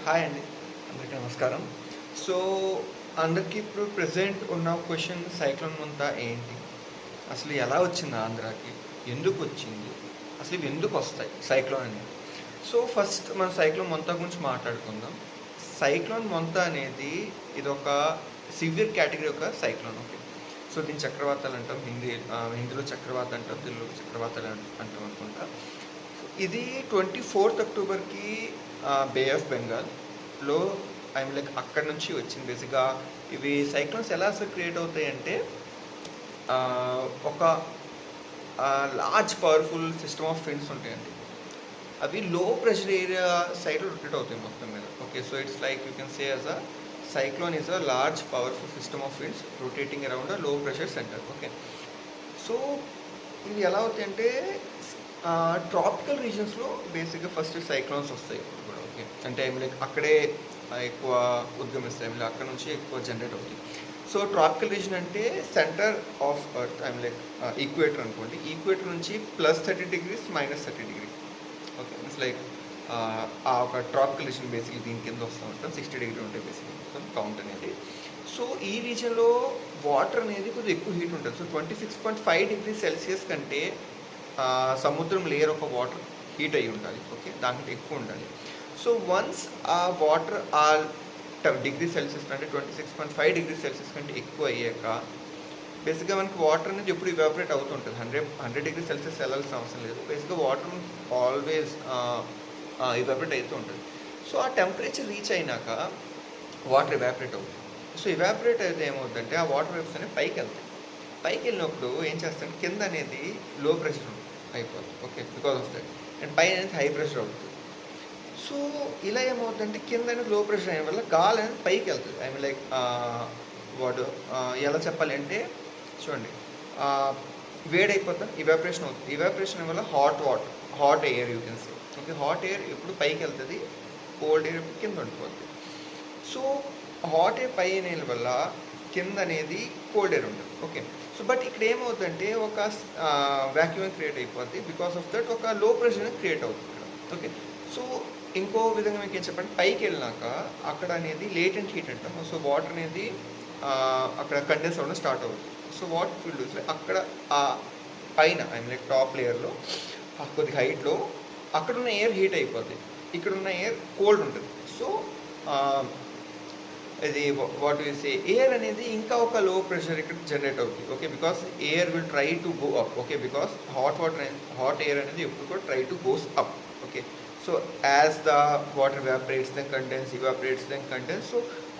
Hi అండి. అందరికీ నమస్కారం. సో, అందరికీ ఇప్పుడు ప్రెజెంట్ ఉన్న క్వెషన్ సైక్లోన్ ముంతా ఏంటి? అసలు ఎలా వచ్చింది ఆంధ్రాకి? ఎందుకొచ్చింది? అసలు ఇవి ఎందుకొస్తాయి సైక్లోన్ అనేవి? సో, ఫస్ట్ మనం సైక్లోన్ మొంతా గురించి మాట్లాడుకుందాం. సైక్లోన్ మొంతా అనేది ఇదొక సివియర్ కేటగిరీ ఒక సైక్లోన్. ఓకే. సో, దీన్ని చక్రవాతాలు అంటాం. హిందీలో చక్రవాత అంటాం. తెలుగులో చక్రవాతాలు అంటాం అనుకుంటా. ఇది 24th అక్టోబర్‌కి బే ఆఫ్ బెంగాల్‌లో లైక్ అక్కడి నుంచి వచ్చింది బేసిక్‌గా. ఇవి సైక్లోన్స్ ఎలా అసలు క్రియేట్ అవుతాయంటే ఒక large powerful system of winds ఉంటాయండి. అవి లో ప్రెషర్ ఏరియా సైడ్‌లో రొటేట్ అవుతాయి మొత్తం మీద. Okay. So, it's like you can say as a cyclone is a large powerful system of winds rotating around a low pressure centre. Okay. So, ఇవి ఎలా అవుతాయంటే tropical రీజన్స్‌లో బేసిక్‌గా ఫస్ట్ సైక్లోన్స్ వస్తాయి ఇప్పుడు కూడా. ఓకే. అంటే లైక్ అక్కడే ఎక్కువ ఉద్గమిస్తాయి. అక్కడ నుంచి ఎక్కువ జనరేట్ అవుతాయి. సో, ట్రాపికల్ రీజన్ అంటే centre of earth like equator అనుకోండి. ఈక్వేటర్ నుంచి +30° -30°. ఓకే. ఇట్స్ లైక్ ఆ ఒక ట్రాపికల్ రీజన్ బేసిక్‌లీ దీని కింద వస్తూ ఉంటాం. 60° ఉంటాయి బేసిక్‌లీ మొత్తం కౌంట్ అనేది. సో, ఈ రీజన్‌లో వాటర్ అనేది కొద్దిగా ఎక్కువ హీట్ ఉంటుంది. సో, 26.5°C కంటే సముద్రం లేయర్ ఒక వాటర్ హీట్ అయ్యి ఉండాలి. ఓకే. దానికంటే ఎక్కువ ఉండాలి. సో, వన్స్ ఆ వాటర్ °C అంటే 26.5°C కంటే ఎక్కువ అయ్యాక బేసిక్‌గా మనకి వాటర్ అనేది ఎప్పుడు ఇవాపరేట్ అవుతుంటుంది. 100°C వెళ్ళాల్సిన అవసరం లేదు. బేసిక్‌గా వాటర్ ఆల్వేస్ ఇవాపరేట్ అవుతూ ఉంటుంది. సో, ఆ టెంపరేచర్ రీచ్ అయినాక వాటర్ ఇవాపరేట్ అవుతుంది. సో, ఇవాపరేట్ అయితే ఏమవుతుందంటే ఆ వాటర్ వేవ్స్ అనేవి పైకెళ్తాయి. పైకెళ్ళినప్పుడు ఏం చేస్తారంటే కింద అనేది లో ప్రెషర్ అయిపోతుంది. Okay. Because of that. And పైన అనేది హై ప్రెషర్ అవుతుంది. సో, ఇలా ఏమవుతుందంటే కింద అనేది లో ప్రెషర్ అయ్యడం వల్ల గాలి అనేది పైకెళ్తుంది. లైక్ వాడు ఎలా చెప్పాలి అంటే చూడండి, వేడైపోతుంది, ఇవాపరేషన్ అవుతుంది. ఇవాపరేషన్ వల్ల hot air you can say. Okay. Hot air ఎప్పుడు పైకెళ్తుంది, కోల్డ్ ఎయిర్ ఎప్పుడు కింద ఉండిపోతుంది. సో, హాట్ ఎయిర్ పైన వల్ల కింద అనేది కోల్డ్ ఎయిర్ ఉంటుంది. ఓకే. సో, బట్ ఇక్కడ ఏమవుతుందంటే ఒక వాక్యూమ్ క్రియేట్ అయిపోద్ది. బికాస్ ఆఫ్ దట్ ఒక లో ప్రెషర్ క్రియేట్ అవుతుంది ఇక్కడ. ఓకే. సో, ఇంకో విధంగా మీకు ఏం చెప్పండి, పైకి వెళ్ళినాక అక్కడ అనేది లేటెంట్ హీట్ అంటాం. సో, వాటర్ అనేది అక్కడ కండెన్స్ అవ్వడం స్టార్ట్ అవుతుంది. సో, వాట్ విల్ డూ అక్కడ పైన లైక్ టాప్ లేయర్లో కొద్ది హైట్లో అక్కడున్న ఎయిర్ హీట్ అయిపోద్ది. ఇక్కడున్న ఎయిర్ కోల్డ్ ఉంటుంది. సో, ఇది వాట్ యూ సే ఎయిర్ అనేది ఇంకా ఒక లో ప్రెషర్ ఇక్కడ జనరేట్ అవుతుంది. Okay. Because air will try to go up. Okay. Because hot air అనేది ఎప్పుడు కూడా try to goes up. Okay. So, as the water evaporates then condense, evaporates then condense. So,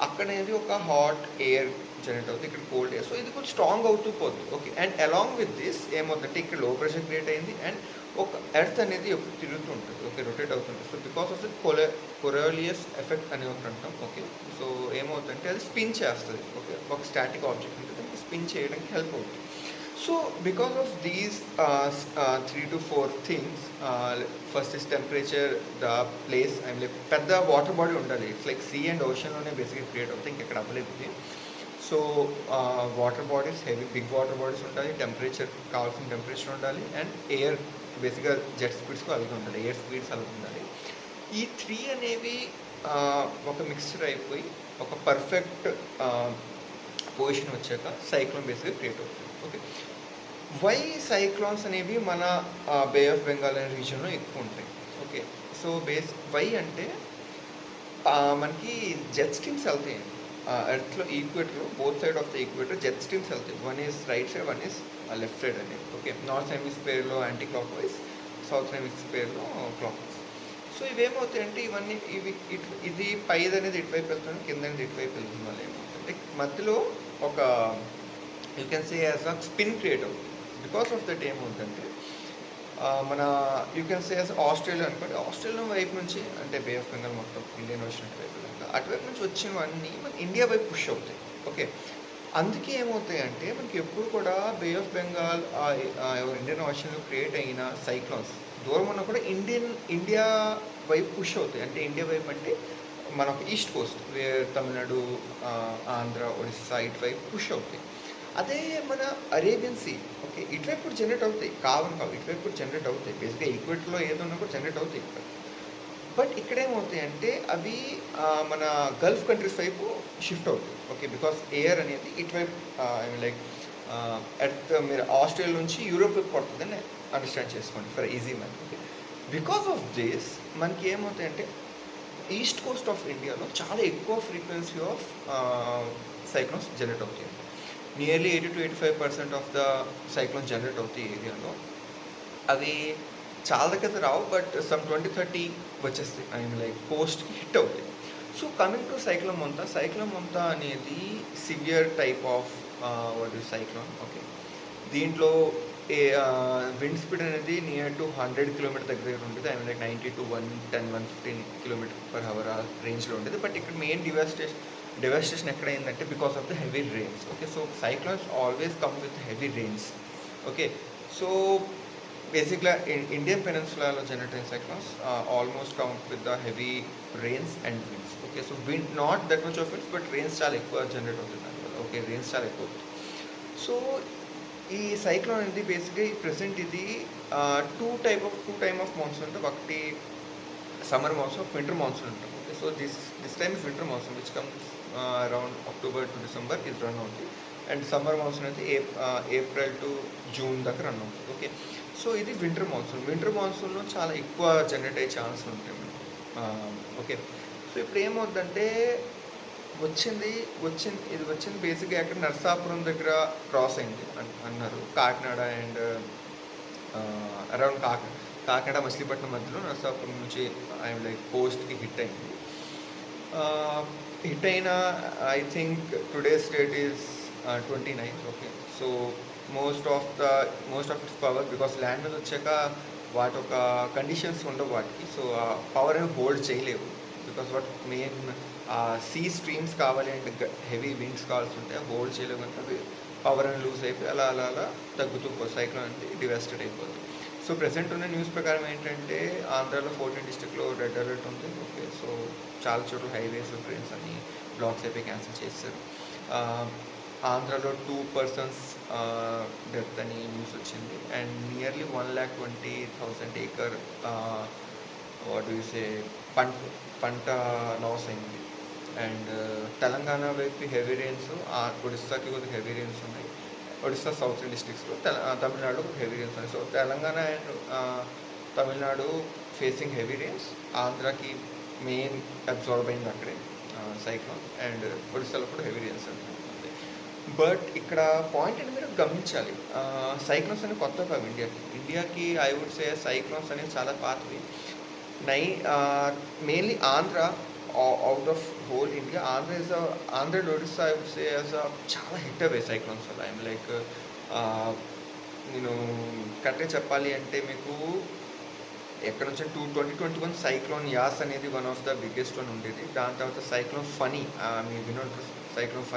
అక్కడ అనేది ఒక hot air generate అవుతుంది, ఇక్కడ cold air. So, ఇది కొంచెం స్ట్రాంగ్ అవుతూ పోతుంది. Okay. And along with this ఏమవుతుందంటే ఇక్కడ లో ప్రెషర్ క్రియేట్ అయింది అండ్ ఒక ఎర్త్ అనేది ఎప్పుడు తిరుగుతూ ఉంటుంది. ఓకే. రొటేట్ అవుతుంది. So, because of the Coriolis effect అని ఒకటి అంటాం. ఓకే. సో, ఏమవుతుందంటే అది స్పిన్ చేస్తుంది. ఓకే. ఒక స్టాటిక్ ఆబ్జెక్ట్ ఉంటుంది, దానికి స్పిన్ చేయడానికి హెల్ప్ అవుతుంది. So, because of these 3 to 4 things, first is temperature, the place, like పెద్ద వాటర్ బాడీ ఉండాలి. ఇట్స్ లైక్ సీ అండ్ ఓషన్లోనే బేసిక్గా క్రియేట్ అవుతాయి, ఇంకెక్కడ అవ్వలేదు ఇది. So, water bodies heavy big water bodies ఉండాలి, టెంపరేచర్ కావాల్సిన టెంపరేచర్ ఉండాలి అండ్ ఎయిర్ బేసిక్గా జెట్ స్పీడ్స్కి అలాగే ఉండాలి, ఎయిర్ స్పీడ్స్ అలాగే ఉండాలి. ఈ 3 అనేవి ఒక మిక్స్చర్ అయిపోయి ఒక పర్ఫెక్ట్ పొజిషన్ వచ్చాక సైక్లోన్ బేసిక్గా క్రియేట్ అవుతుంది. ఓకే. వై సైక్లోన్స్ అనేవి మన బే ఆఫ్ బెంగాల్ అనే రీజియన్లో ఎక్కువ ఉంటాయి. ఓకే. సో, వై అంటే మనకి జెట్ స్ట్రీమ్స్ వెళ్తాయి ఎర్త్లో equator, both side of the equator jet streams వెళ్తాయి. One is right side, one is left side అనేది. ఓకే. నార్త్ హెమిస్ఫియర్లో యాంటీ క్లాక్ వైజ్, సౌత్ హెమిస్ఫియర్లో క్లాక్ వైజ్. సో, ఇవేమవుతాయంటే ఇది పైది అనేది ఇటువైపు వెళ్తుంది, కింద అనేది ఇటువైపు వెళ్తుంది. వల్ల ఏమవుతుంది మధ్యలో ఒక you can say as a spin create అవుతుంది. బికాస్ ఆఫ్ దట్ ఏమవుతుందంటే మన you can say as Australia అనుకోండి. ఆస్ట్రేలియా వైపు నుంచి అంటే బే ఆఫ్ బెంగాల్ మొత్తం ఇండియన్ ఓషన్ అటువైపు నుంచి వచ్చినవన్నీ మన ఇండియా వైపు పుష్ అవుతాయి. ఓకే. అందుకే ఏమవుతాయి అంటే మనకి ఎప్పుడు కూడా బే ఆఫ్ బెంగాల్ ఇండియన్ ఓషన్లో క్రియేట్ అయిన సైక్లోన్స్ దూరం ఉన్నా కూడా ఇండియా వైపు పుష్ అవుతాయి. అంటే ఇండియా వైపు అంటే మన ఈస్ట్ కోస్ట్ తమిళనాడు, ఆంధ్ర, ఒడిస్సా ఇటువైపు పుష్ అవుతాయి. అదే మన అరేబియన్ సీ. ఓకే. ఇటువైపు కూడా జనరేట్ అవుతాయి, కావు ఇటువైపు కూడా జనరేట్ అవుతాయి. బేసిక్గా ఈక్వేటర్లో ఏదో ఉన్నా కూడా జనరేట్ అవుతాయి ఇక్కడ. బట్ ఇక్కడేమవుతాయంటే అవి మన గల్ఫ్ కంట్రీస్ వైపు షిఫ్ట్ అవుతాయి. ఓకే. బికాస్ ఎయిర్ అనేది ఇటువైపు ఐ మీన్ లైక్ ఎర్త్ మీరు ఆస్ట్రేలియా నుంచి యూరోప్ వైపు పడుతుందని అండర్స్టాండ్ చేసుకోండి for easy man. Okay. Because of this మనకి ఏమవుతాయంటే ఈస్ట్ కోస్ట్ ఆఫ్ ఇండియాలో చాలా ఎక్కువ ఫ్రీక్వెన్సీ ఆఫ్ సైక్లోన్స్ జనరేట్ అవుతాయి. Nearly 80-85% of the cyclones generate అవుతాయి ఏరియాలో. అవి చాలా దగ్గర రావు, బట్ సమ్ 20-30 వచ్చేస్తాయి. ఐ మీన్ లైక్ కోస్ట్కి హిట్ అవుతాయి. So coming to cyclone Montha అనేది severe type of cyclone. Okay. దీంట్లో విండ్ స్పీడ్ అనేది నియర్ టు 100 కిలోమీటర్ దగ్గర ఉంటుంది. I mean like 90 to 110-115 km/h రేంజ్లో ఉంటుంది. బట్ ఇక్కడ మెయిన్ డెవాస్టేషన్ ఎక్కడ అయిందంటే because of the heavy rains. Okay. So cyclones always come with heavy rains. Okay. So బేసిక్గా ఇండియన్ పెనిన్సులాలో జనరేట్ అయిన cyclones almost come with the heavy rains and winds. Okay. So wind not that much of winds, but rains చాలా ఎక్కువ generate అవుతుంది దానివల్ల. Okay. Rains చాలా ఎక్కువ అవుతుంది. So ఈ సైక్లోన్ అనేది బేసిక్గా ఈ ప్రెసెంట్ ఇది టూ టైమ్ ఆఫ్ మాన్సూన్ ఉంటుంది. ఒకటి సమ్మర్ మాన్సూన్, వింటర్ మాన్సూన్ ఉంటుంది. Okay. So this time is winter monsoon which comes around October to December ఇది రన్ అవుతుంది. అండ్ సమ్మర్ మాన్సూన్ అయితే ఏప్రిల్ టు జూన్ దాకా రన్ అవుతుంది. ఓకే. సో ఇది winter మాన్సూన్లో చాలా ఎక్కువ జనరేట్ అయ్యే ఛాన్స్ ఉంటాయి. ఓకే. సో ఇప్పుడు ఏమవుతుందంటే వచ్చింది బేసిక్గా ఎక్కడ నరసాపురం దగ్గర క్రాస్ అయింది అన్నారు. కాకినాడ అండ్ అరౌండ్ కాకినాడ మచిలీపట్నం మధ్యలో నరసాపురం నుంచి ఐ లైక్ కోస్ట్కి హిట్ అయింది. హిట్ అయిన I think today's date is 29. Okay. So most of its power because land మీద వచ్చాక వాటి ఒక కండిషన్స్ ఉండవు వాటికి. సో ఆ పవర్ అని హోల్డ్ చేయలేవు because what main see streams కావాలి అంటే హెవీ విండ్స్ కావాల్సి ఉంటాయి. హోల్డ్ చేయలేవు కనుక అవి పవర్ అని లూజ్ అయిపోయి అలా తగ్గుతూ సైక్లోన్ అనేది డివాస్టెడ్ అయిపోతుంది. సో ప్రెసెంట్ ఉన్న న్యూస్ ప్రకారం ఏంటంటే ఆంధ్రాలో 14 డిస్ట్రిక్ట్లో రెడ్ అలర్ట్ ఉంది. ఓకే. సో చాలా చోట్ల హైవేస్ ట్రైన్స్ అన్ని బ్లాక్స్ అయిపోయి క్యాన్సిల్ చేస్తారు. ఆంధ్రాలో 2 persons డెత్ అని న్యూస్ వచ్చింది. అండ్ నియర్లీ 120,000 acre పంట లాస్ అయింది. అండ్ తెలంగాణ వైపు హెవీ రెయిన్స్, ఒడిస్సాకి కొద్దిగా హెవీ రెయిన్స్ ఉన్నాయి. ఒడిస్సా సౌత్ డిస్ట్రిక్ట్స్లో, తమిళనాడు హెవీ రెయిన్స్ ఉన్నాయి. So Telangana and Tamil Nadu facing heavy rains. ఆంధ్రాకి మెయిన్ అబ్జార్బ్ అయింది అక్కడే సైక్లోన్. అండ్ ఒడిస్సాలో కూడా హెవీ రెయిన్స్ ఉంటుంది. బట్ ఇక్కడ పాయింట్ అని మీరు గమనించాలి, సైక్లోన్స్ అనేవి కొత్త కావు ఇండియాకి. ఐ వుడ్ సే సైక్లోన్స్ అనేవి చాలా పాతవి. Mainly Andhra out of whole India, Andhra Odisha I would say as చాలా హిట్ అవే సైక్లోన్స్ వల్ల. ఐఎమ్ లైక్ నేను కరెక్ట్గా చెప్పాలి అంటే మీకు ఎక్కడ నుంచి 2021 సైక్లోన్ యాస్ అనేది one of the biggest one ఉండేది. దాని తర్వాత సైక్లోన్ ఫనీ, మీరు వినోడ్ సైక్లోన్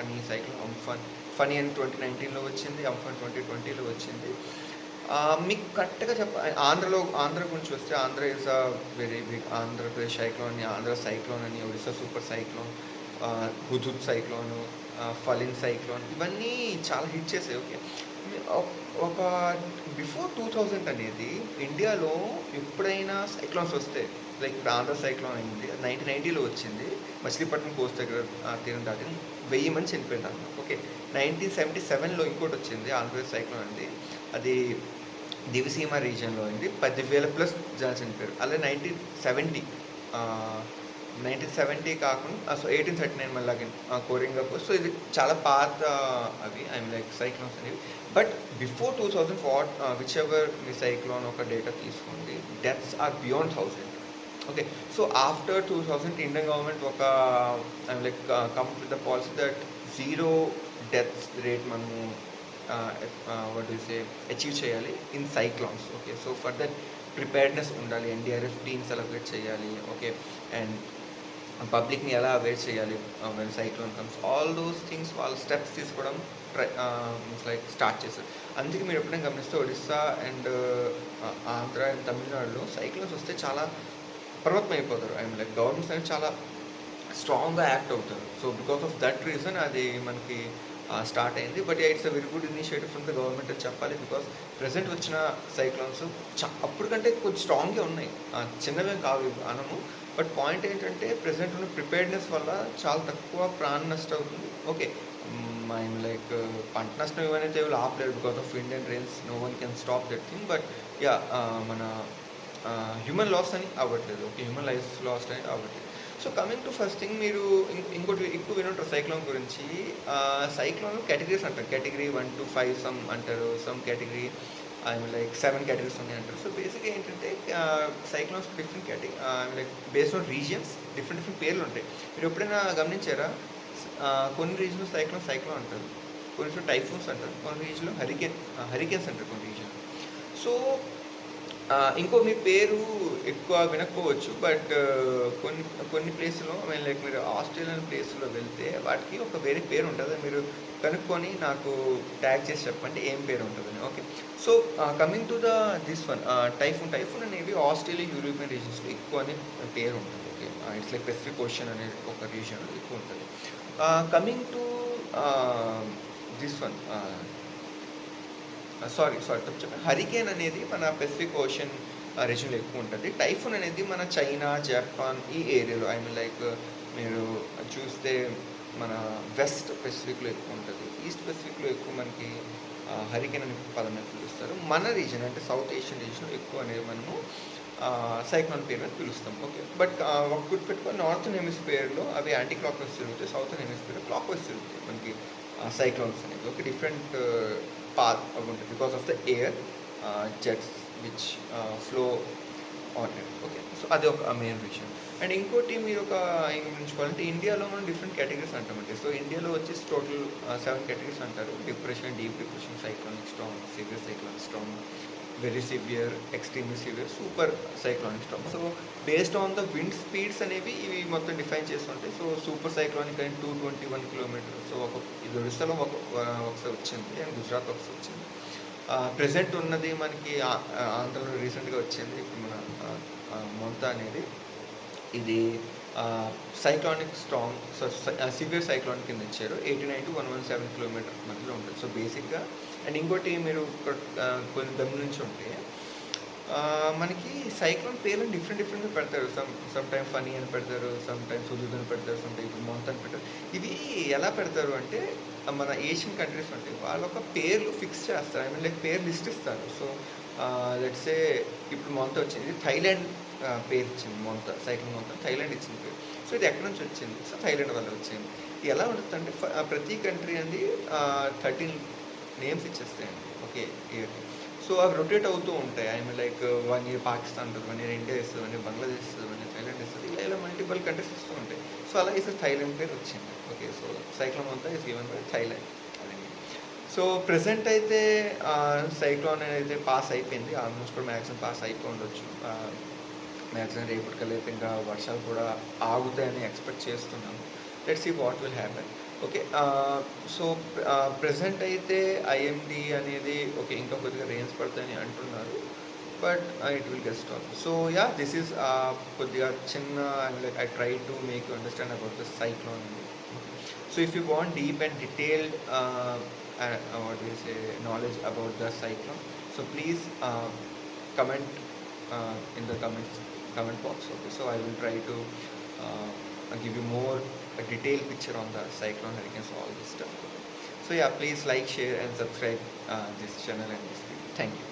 అమ్ఫాన్ ఫనీ అని 2019లో వచ్చింది. అమ్ఫాన్ 2020లో వచ్చింది. మీకు కరెక్ట్గా ఆంధ్ర గురించి వస్తే Andhra is a very big. Andhra Pradesh cyclone, Andhra cyclone అని, Odisha super cyclone, Hudhud cyclone, Phailin cyclone, ఇవన్నీ చాలా హిట్ చేసాయి. ఓకే. ఒక బిఫోర్ 2000 అనేది ఇండియాలో ఎప్పుడైనా సైక్లోన్స్ వస్తే లైక్ ఇప్పుడు ఆంధ్ర సైక్లోన్ అయింది 1990లో వచ్చింది. మచిలీపట్నం కోస్ట్ దగ్గర తీరం దాటి 1000 మంది చనిపోయింది అన్నమాట. ఓకే. 1977లో ఇంకోటి వచ్చింది ఆంధ్రప్రదేశ్ సైక్లోన్ అండి. అది దివిసీమ రీజియన్లో అయింది. 10,000+ జనాలు చనిపోయారు. అలాగే 1970 కాకుండా సో 1839 మళ్ళీ కోరింగపూర్. సో ఇది చాలా పాత అవి ఐఎమ్ లైక్ సైక్లోన్స్ అనేవి. బట్ బిఫోర్ 2000 విచ్ ఎవర్ మీ సైక్లోన్ ఒక డేటా తీసుకోండి, deaths are beyond 1000. Okay. So after 2000 Indian government ఒక I'm like come with the policy that 0 deaths rate మనము అచీవ్ చేయాలి in cyclones. Okay. So for that preparedness ఉండాలి, NDRF teams allocate చేయాలి. Okay. And పబ్లిక్ని ఎలా aware చేయాలి when cyclone comes, all those things వాళ్ళు steps తీసుకోవడం లైక్ స్టార్ట్ చేశారు. అందుకే మీరు ఎప్పుడైనా గమనిస్తే ఒడిస్సా అండ్ ఆంధ్ర అండ్ తమిళనాడులో సైక్లోన్స్ వస్తే చాలా పర్వతం అయిపోతారు. ఐఎమ్ లైక్ గవర్నమెంట్స్ అనేది చాలా స్ట్రాంగ్గా యాక్ట్ అవుతారు. So because of that reason అది మనకి స్టార్ట్ అయింది. But it's a very good initiative from the government అని చెప్పాలి. బికాస్ ప్రెసెంట్ వచ్చిన సైక్లోన్స్ అప్పటికంటే కొంచెం స్ట్రాంగ్గా ఉన్నాయి, చిన్నవే కావు అనము. బట్ పాయింట్ ఏంటంటే ప్రెజెంట్ ఉన్న ప్రిపేర్డ్నెస్ వల్ల చాలా తక్కువ ప్రాణ నష్టం అవుతుంది. ఓకే. ఐఎమ్ లైక్ పంట నష్టం ఇవన్నీ విల్ ఆపలేరు because of wind and rains. No one can stop that thing. But మన హ్యూమన్ లాస్ అని అవ్వట్లేదు. ఓకే. హ్యూమన్ లైఫ్ లాస్ అని అవ్వట్లేదు. So coming to first thing, మీరు ఇంకోటి ఎక్కువ వినుంటారు సైక్లోన్ గురించి. సైక్లోన్ కేటగిరీస్ అంటారు. కేటగిరీ 1 to 5 సమ్ అంటారు. సమ్ కేటగిరీ లైక్ 7 కేటగిరీస్ ఉన్నాయి అంటారు. సో బేసిక్గా ఏంటంటే cyclones different category like based on regions different పేర్లు ఉంటాయి. మీరు ఎప్పుడైనా గమనించారా? కొన్ని రీజన్లో సైక్లోన్ అంటారు, కొన్ని రీజన్లో టైఫూన్స్ అంటారు, కొన్ని రీజన్లో హరికేన్స్ అంటారు కొన్ని రీజన్. సో ఇంకో మీ పేరు ఎక్కువ వినకపోవచ్చు, బట్ కొన్ని కొన్ని ప్లేస్లో లైక్ మీరు ఆస్ట్రేలియన్ ప్లేస్లో వెళ్తే వాటికి ఒక వేరే పేరు ఉంటుంది. మీరు కనుక్కొని నాకు ట్యాగ్ చేసి చెప్పండి ఏం పేరు ఉంటుందని. Okay. So coming to this one, typhoon అనేవి ఆస్ట్రేలియా, యూరోపియన్ రీజన్స్లో ఎక్కువ అని పేరు ఉంటుంది. Okay. It's like Pacific ocean అనే ఒక రీజన్లో ఎక్కువ ఉంటుంది. Coming to this one, sorry తప్పు చెప్పాను. హరికేన్ అనేది మన పెసిఫిక్ ఓషన్ రీజన్లో ఎక్కువ ఉంటుంది. టైఫూన్ అనేది మన చైనా, జపాన్ ఈ ఏరియాలో లైక్ మీరు చూస్తే మన వెస్ట్ పెసిఫిక్లో ఎక్కువ ఉంటుంది. ఈస్ట్ పెసిఫిక్లో ఎక్కువ మనకి హరికేన్ అనే పదం మీద పిలుస్తారు. మన రీజన్ అంటే సౌత్ ఏషియన్ రీజన్లో ఎక్కువ అనేది మనము సైక్లోన్ పేరు మీద పిలుస్తాం. ఓకే. బట్ ఒక గుర్తుపెట్టుకొని నార్థన్ హెమిస్ఫియర్లో అవి యాంటీ క్లాక్ వైస్ తిరుగుతాయి, సౌతర్న్ హెమిస్ఫియర్లో క్లాక్ వైస్ తిరుగుతాయి మనకి సైక్లోన్స్ అనేవి. ఓకే. డిఫరెంట్ పాత్ ఉంటుంది because of the air jets which flow on it. Okay. So అది ఒక మెయిన్ విషయం. అండ్ ఇంకోటి మీరు ఒక ఏం గమనించుకోవాలంటే ఇండియాలో మనం డిఫరెంట్ కేటగిరీస్ అంటామంటే. సో ఇండియాలో వచ్చేసి టోటల్ 7 కేటగిరీస్ అంటారు. Depression, deep depression, cyclonic Storm, severe cyclonic Storm, very severe, extremely severe, super cyclonic Storm. So based on the wind speeds అనేవి ఇవి మొత్తం డిఫైన్ చేస్తుంటాయి. సో సూపర్ సైక్లోనిక్ అని 221 కిలోమీటర్. సో ఇది ఒడిస్సాలో ఒకసారి వచ్చింది అండ్ గుజరాత్ ఒకసారి వచ్చింది. ప్రెసెంట్ ఉన్నది మనకి ఆంధ్రలో రీసెంట్గా వచ్చింది. ఇప్పుడు మన మొంతా అనేది ఇది సైక్లానిక్ స్టార్మ్. సో సివియర్ సైక్లాన్ కింద ఇచ్చారు. 89 to 117 కిలోమీటర్ మధ్యలో ఉంటుంది. సో బేసిక్గా అండ్ ఇంకోటి మీరు కొన్ని గమనించి ఉంటే మనకి సైక్లోన్ పేర్లను డిఫరెంట్గా పెడతారు. సమ్ టైమ్ ఫనీ అని పెడతారు, సమ్ టైమ్ సుజుద్ అని పెడతారు, సమ్ టైమ్ ఇప్పుడు మౌంట్ అని పెడతారు. ఇవి ఎలా పెడతారు అంటే మన ఏషియన్ కంట్రీస్ ఉంటాయి, వాళ్ళ ఒక పేర్లు ఫిక్స్ చేస్తారు. లైక్ పేరు లిస్ట్ ఇస్తారు. సో లెట్సే ఇప్పుడు మొంత వచ్చింది, థైలాండ్ పేరు ఇచ్చింది. సైక్లోన్ మొంత థైలాండ్ ఇచ్చింది పేరు. సో ఇది ఎక్కడి నుంచి వచ్చింది? సో థైలాండ్ వల్ల వచ్చింది. ఎలా ఉంటుందంటే ప్రతి కంట్రీ అండి 13 నేమ్స్ ఇచ్చేస్తాయండి ఓకే ఇయర్కి. సో అవి రొటేట్ అవుతూ ఉంటాయి. లైక్ 1 year పాకిస్తాన్ ఉంటుంది, 1 year ఇండియా ఇస్తుంది, 1 year బంగ్లాదేశ్ ఇస్తుంది, 1 year థైలాండ్ ఇస్తుంది. ఇలా మల్టిపుల్ కంట్రీస్ ఇస్తూ ఉంటాయి. సో అలా ఇస్తే థైలాండ్ పేరు వచ్చింది. ఓకే. సో సైక్లోన్ అంతా is given by Thailand. So present అయితే సైక్లోన్ అయితే పాస్ అయిపోయింది. ఆల్మోస్ట్ కూడా మ్యాక్సిమం పాస్ అయిపోయి ఉండొచ్చు. మ్యాక్సిమం రేపటికల్లా అయితే ఇంకా వర్షాలు కూడా ఆగుతాయని ఎక్స్పెక్ట్ చేస్తున్నాము. Let's see what will happen. Okay. So present అయితే ఐఎండి అనేది ఓకే ఇంకా కొద్దిగా రెయిన్స్ పడతాయని అంటున్నారు, but it will get stop. So yeah, this is కొద్దిగా చిన్న like I try to make you understand about the cyclone. So if you want deep and detailed what do you say knowledge about the cyclone, so please comment in the comment box. Okay, so I will try to give you more a detailed picture on the cyclone, hurricanes, all this stuff. So yeah, please like, share and subscribe this channel and this video. Thank you.